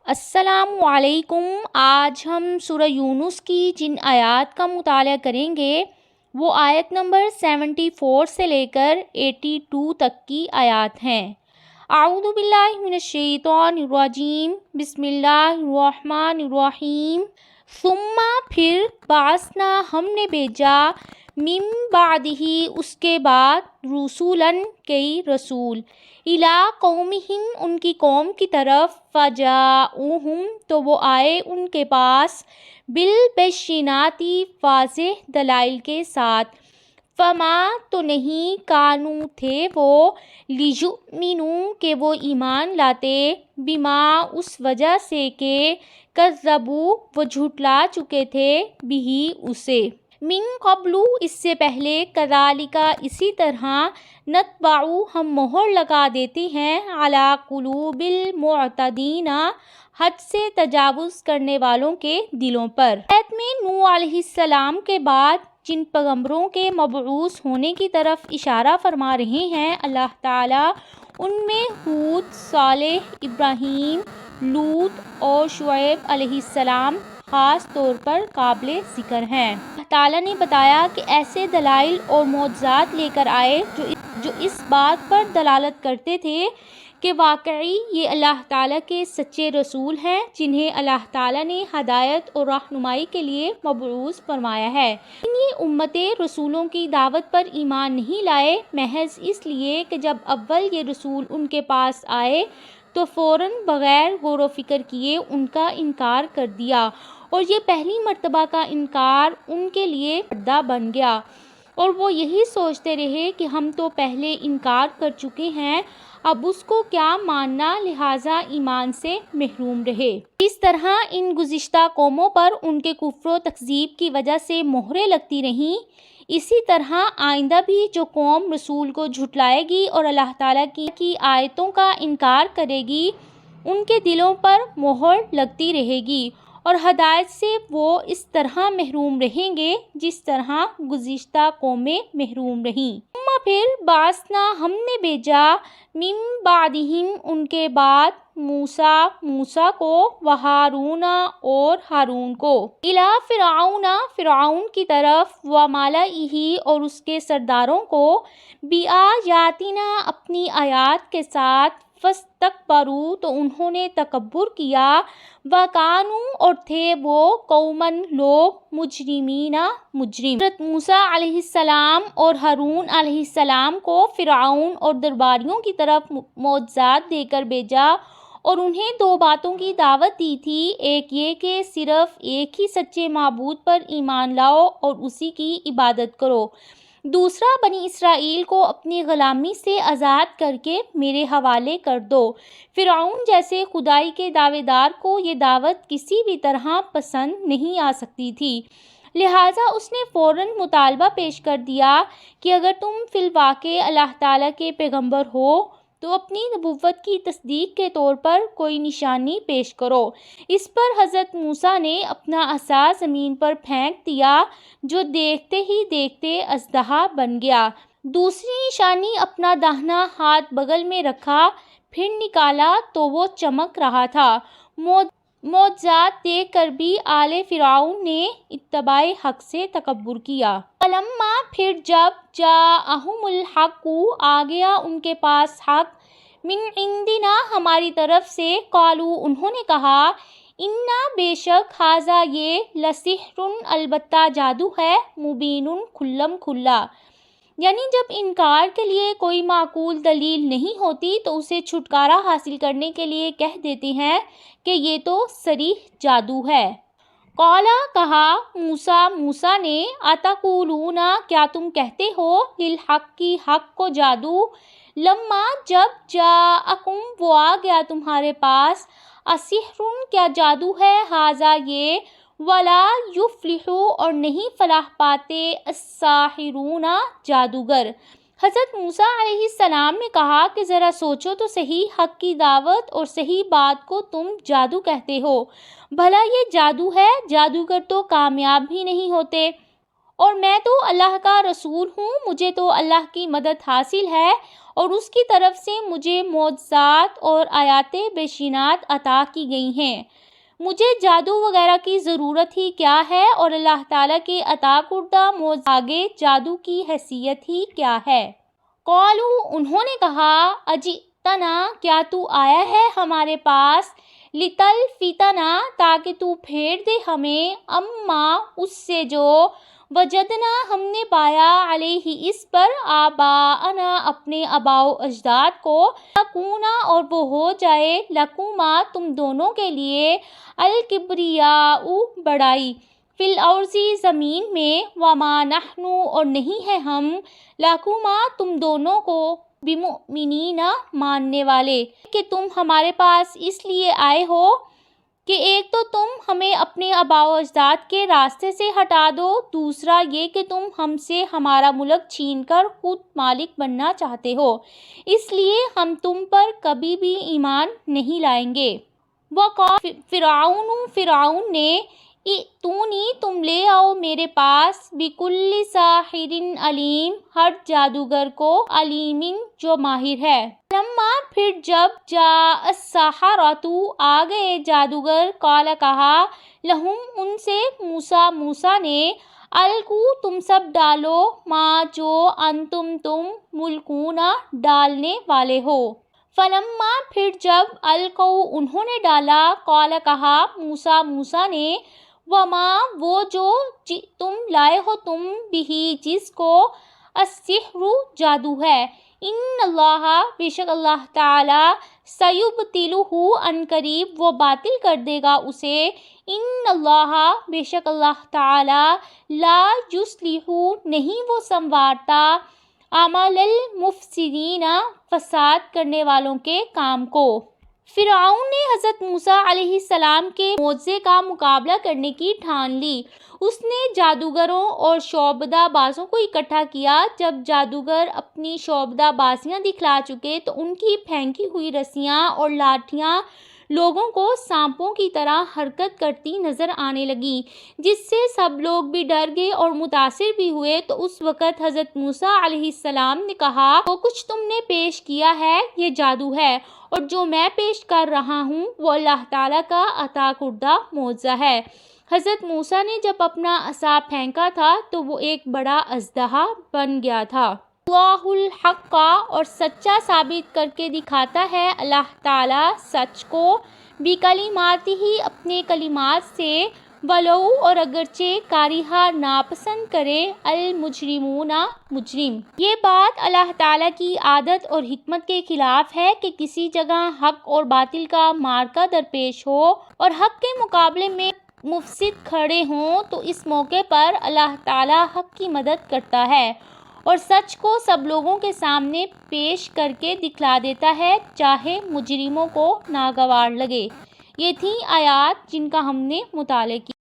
السلام علیکم۔ آج ہم سورہ یونس کی جن آیات کا مطالعہ کریں گے وہ آیت نمبر 74 سے لے کر 82 تک کی آیات ہیں۔ اعوذ باللہ من الشیطان الرجیم، بسم اللہ الرحمن الرحیم۔ ثم پھر بعثنا ہم نے بھیجا من بعدہ اس کے بعد رسولاً کئی رسول الی قومہم ان کی قوم کی طرف فجاؤہم تو وہ آئے ان کے پاس بالبشینات واضح دلائل کے ساتھ فما تو نہیں کانو تھے وہ لیؤمنوا کہ وہ ایمان لاتے بما اس وجہ سے کہ کذبوا وہ جھٹلا چکے تھے بھی اسے من قبل اس سے پہلے کذالک اسی طرح نطبع ہم مہر لگا دیتے ہیں علی قلوب المعتدین حد سے تجاوز کرنے والوں کے دلوں پر۔ آیت میں نوح علیہ السلام کے بعد جن پیغمبروں کے مبعوث ہونے کی طرف اشارہ فرما رہے ہیں اللہ تعالیٰ، ان میں ہود، صالح، ابراہیم، لوط اور شعیب علیہ السلام خاص طور پر قابل ذکر ہیں۔ اللہ تعالیٰ نے بتایا کہ ایسے دلائل اور معجزات لے کر آئے جو اس بات پر دلالت کرتے تھے کہ واقعی یہ اللہ تعالیٰ کے سچے رسول ہیں جنہیں اللہ تعالیٰ نے ہدایت اور رہنمائی کے لیے مبعوث فرمایا ہے۔ یہ امتیں رسولوں کی دعوت پر ایمان نہیں لائے محض اس لیے کہ جب اول یہ رسول ان کے پاس آئے تو فوراً بغیر غور و فکر کیے ان کا انکار کر دیا، اور یہ پہلی مرتبہ کا انکار ان کے لیے پردہ بن گیا، اور وہ یہی سوچتے رہے کہ ہم تو پہلے انکار کر چکے ہیں، اب اس کو کیا ماننا، لہٰذا ایمان سے محروم رہے۔ اس طرح ان گزشتہ قوموں پر ان کے کفر و تکذیب کی وجہ سے مہریں لگتی رہیں، اسی طرح آئندہ بھی جو قوم رسول کو جھٹلائے گی اور اللہ تعالیٰ کی آیتوں کا انکار کرے گی ان کے دلوں پر مہر لگتی رہے گی، اور ہدایت سے وہ اس طرح محروم رہیں گے جس طرح گزشتہ قومیں محروم رہیں۔ پھر بعثنا ہم نے بھیجا من بعدہم ان کے بعد موسیٰ کو وہارون اور ہارون کو الی فرعون کی طرف وملئہ اور اس کے سرداروں کو بآیاتنا اپنی آیات کے ساتھ فاستکبروا تو انہوں نے تکبر کیا وکانوا اور تھے وہ قوماً لوگ مجرمین مجرم۔ حضرت موسیٰ علیہ السلام اور ہارون علیہ السلام کو فرعون اور درباریوں کی طرف معجزات دے کر بھیجا اور انہیں دو باتوں کی دعوت دی تھی، ایک یہ کہ صرف ایک ہی سچے معبود پر ایمان لاؤ اور اسی کی عبادت کرو، دوسرا بنی اسرائیل کو اپنی غلامی سے آزاد کر کے میرے حوالے کر دو۔ فرعون جیسے خدائی کے دعوے دار کو یہ دعوت کسی بھی طرح پسند نہیں آ سکتی تھی، لہٰذا اس نے فوراً مطالبہ پیش کر دیا کہ اگر تم فی الواقع اللہ تعالیٰ کے پیغمبر ہو تو اپنی نبوت کی تصدیق کے طور پر کوئی نشانی پیش کرو۔ اس پر حضرت موسیٰ نے اپنا عصا زمین پر پھینک دیا جو دیکھتے ہی دیکھتے اژدہا بن گیا، دوسری نشانی اپنا داہنا ہاتھ بغل میں رکھا، پھر نکالا تو وہ چمک رہا تھا۔ معجزات دیکھ کر بھی آل فرعون نے اتباع حق سے تکبر کیا۔ فلما پھر جب جاءہم الحق آ گیا ان کے پاس حق من عندنا ہماری طرف سے، قالوا انہوں نے کہا انا بے شک ھذا یہ لسحر البتہ جادو ہے مبین کھلم کھلا، یعنی جب انکار کے لیے کوئی معقول دلیل نہیں ہوتی تو اسے چھٹکارا حاصل کرنے کے لیے کہہ دیتے ہیں کہ یہ تو صریح جادو ہے۔ قالا کہا موسیٰ نے اتقولون کیا تم کہتے ہو للحق کی حق کو جادو، لما جب جاءکم وہ آ گیا تمہارے پاس، اسحر کیا جادو ہے، ھذا یہ ولا یفلح اور نہیں فلاح پاتے الساحرون جادوگر۔ حضرت موسیٰ علیہ السلام نے کہا کہ ذرا سوچو تو صحیح، حق کی دعوت اور صحیح بات کو تم جادو کہتے ہو، بھلا یہ جادو ہے، جادوگر تو کامیاب بھی نہیں ہوتے، اور میں تو اللہ کا رسول ہوں، مجھے تو اللہ کی مدد حاصل ہے اور اس کی طرف سے مجھے معجزات اور آیات بینات عطا کی گئی ہیں۔ مجھے جادو وغیرہ کی ضرورت ہی کیا ہے اور اللہ تعالیٰ کے عطا کردہ معجزات آگے جادو کی حیثیت ہی کیا ہے۔ قالو، انہوں نے کہا، اجئتنا، کیا تو آیا ہے ہمارے پاس، لتلفتنا، تاکہ تو پھیر دے ہمیں، اما، اس سے جو، وجدنا، ہم نے پایا، علیہ، اس پر، آباءنا، اپنے آباء و اجداد کو، یکونا، اور وہ ہو جائے، لکما، تم دونوں کے لیے، الکبریاء، بڑائی، فی الارض، زمین میں، وما نحن، اور نہیں ہے ہم، لکما، تم دونوں کو، بمؤمنین، ماننے والے، کہ تم ہمارے پاس اس لیے آئے ہو کہ ایک تو تم ہمیں اپنے آباء و اجداد کے راستے سے ہٹا دو، دوسرا یہ کہ تم ہم سے ہمارا ملک چھین کر خود مالک بننا چاہتے ہو، اس لیے ہم تم پر کبھی بھی ایمان نہیں لائیں گے۔ وقال فرعون، فرعون نے، ائتونی، تم لے آؤ میرے پاس، بکل ساحر علیم، ہر جادوگر کو، علیم، جو ماہر ہے۔ لما، پھر جب، جاء السحرۃ، آ گئے جادوگر، قال، کہا، لہم، ان سے، موسیٰ نے، القوا، تم سب ڈالو، ما، جو، انتم، تم، ملقون، ڈالنے والے ہو۔ فلما، پھر جب، القوا، انہوں نے ڈالا، قال، کہا، موسیٰ نے، وما، وہ جو، جئتم، لائے ہو تم، بہ، جس کو، السحر، جادو ہے، ان اللہ، بے شک اللہ تعالیٰ، سیبطلہ، ان قریب وہ باطل کر دے گا اسے، ان اللہ، بے شک اللہ تعالیٰ، لا یصلح، نہیں وہ سنوارتا، اعمال المفسدین، فساد کرنے والوں کے کام کو۔ فرعون نے حضرت موسیٰ علیہ السلام کے معجزے کا مقابلہ کرنے کی ٹھان لی۔ اس نے جادوگروں اور شعبدہ بازوں کو اکٹھا کیا۔ جب جادوگر اپنی شعبدہ بازیاں دکھلا چکے تو ان کی پھینکی ہوئی رسیاں اور لاٹھیاں لوگوں کو سانپوں کی طرح حرکت کرتی نظر آنے لگیں، جس سے سب لوگ بھی ڈر گئے اور متاثر بھی ہوئے۔ تو اس وقت حضرت موسیٰ علیہ السلام نے کہا، جو کچھ تم نے پیش کیا ہے یہ جادو ہے، اور جو میں پیش کر رہا ہوں وہ اللہ تعالیٰ کا عطا کردہ معجزہ ہے۔ حضرت موسیٰ نے جب اپنا عصا پھینکا تھا تو وہ ایک بڑا اژدہا بن گیا تھا۔ اللہ الحق، اور سچا ثابت کر کے دکھاتا ہے اللہ تعالیٰ سچ کو، بکلماتہ، اپنے کلمات سے، ولو، اور اگرچہ، کارہا، ناپسند کرے، المجرمون، مجرم۔ یہ بات اللہ تعالیٰ کی عادت اور حکمت کے خلاف ہے کہ کسی جگہ حق اور باطل کا معرکہ درپیش ہو اور حق کے مقابلے میں مفسد کھڑے ہوں تو اس موقع پر اللہ تعالیٰ حق کی مدد کرتا ہے اور سچ کو سب لوگوں کے سامنے پیش کر کے دکھلا دیتا ہے، چاہے مجرموں کو ناگوار لگے۔ یہ تھیں آیات جن کا ہم نے مطالعہ کیا۔